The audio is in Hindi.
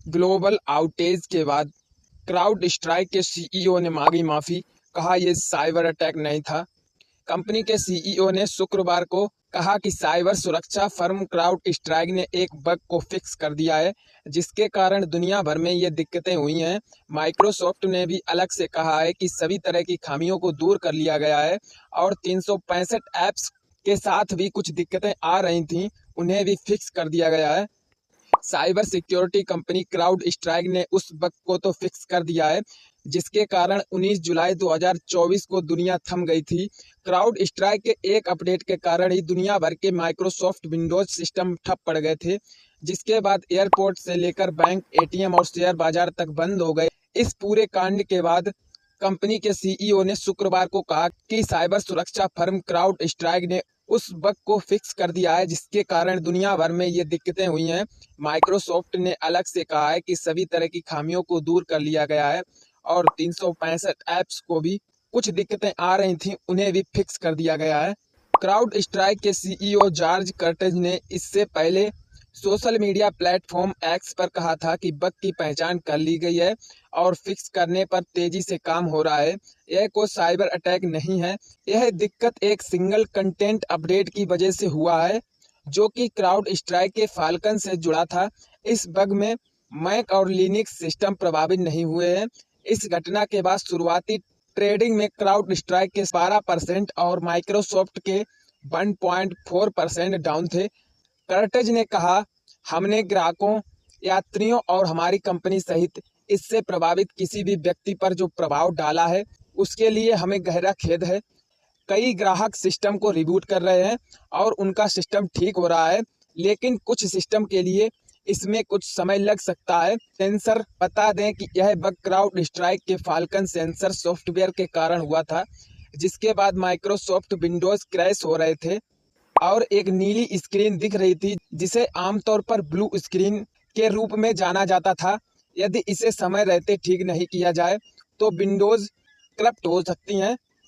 ग्लोबल आउटेज के बाद क्राउड स्ट्राइक के सीईओ ने मांगी माफी, कहा यह साइबर अटैक नहीं था। कंपनी के सीईओ ने शुक्रवार को कहा कि साइबर सुरक्षा फर्म क्राउड स्ट्राइक ने एक बग को फिक्स कर दिया है, जिसके कारण दुनिया भर में ये दिक्कतें हुई हैं। माइक्रोसॉफ्ट ने भी अलग से कहा है कि सभी तरह की खामियों को दूर कर लिया गया है और 365 ऐप्स के साथ भी कुछ दिक्कतें आ रही थीं, उन्हें भी फिक्स कर दिया गया है। Cyber security company crowd strike ने उस बग को तो फिक्स कर दिया है जिसके कारण 19 जुलाई 2024 को दुनिया थम गई थी। क्राउड स्ट्राइक के एक अपडेट के कारण ही दुनिया भर के माइक्रोसॉफ्ट विंडोज सिस्टम ठप पड़ गए थे, जिसके बाद एयरपोर्ट से लेकर बैंक, एटीएम और शेयर बाजार तक बंद हो गए। इस पूरे कांड के बाद कंपनी के सीईओ ने शुक्रवार को कहा कि साइबर सुरक्षा फर्म क्राउड स्ट्राइक ने उस बग को फिक्स कर दिया है जिसके कारण दुनिया भर में ये दिक्कतें हुई हैं। माइक्रोसॉफ्ट ने अलग से कहा है कि सभी तरह की खामियों को दूर कर लिया गया है और 365 ऐप्स को भी कुछ दिक्कतें आ रही थीं, उन्हें भी फिक्स कर दिया गया है। क्राउड स्ट्राइक के सीईओ जॉर्ज कर्टेज ने इससे पहले सोशल मीडिया प्लेटफॉर्म एक्स पर कहा था कि बग की पहचान कर ली गई है और फिक्स करने पर तेजी से काम हो रहा है। यह कोई साइबर अटैक नहीं है, यह दिक्कत एक सिंगल कंटेंट अपडेट की वजह से हुआ है जो कि क्राउड स्ट्राइक के फाल्कन से जुड़ा था। इस बग में मैक और लिनक्स सिस्टम प्रभावित नहीं हुए हैं। इस घटना के बाद शुरुआती ट्रेडिंग में क्राउड स्ट्राइक के 12% और माइक्रोसॉफ्ट के 1.4% डाउन थे। कर्टेज ने कहा, हमने ग्राहकों, यात्रियों और हमारी कंपनी सहित इससे प्रभावित किसी भी व्यक्ति पर जो प्रभाव डाला है उसके लिए हमें गहरा खेद है। कई ग्राहक सिस्टम को रिबूट कर रहे हैं और उनका सिस्टम ठीक हो रहा है, लेकिन कुछ सिस्टम के लिए इसमें कुछ समय लग सकता है। सेंसर बता दें कि यह बग क्राउड स्ट्राइक के फाल्कन सेंसर सॉफ्टवेयर के कारण हुआ था, जिसके बाद माइक्रोसॉफ्ट विंडोज क्रैश हो रहे थे और एक नीली स्क्रीन दिख रही थी जिसे आमतौर पर ब्लू स्क्रीन के रूप में जाना जाता था। यदि इसे समय रहते ठीक नहीं किया जाए तो विंडोज करप्ट हो सकती हैं।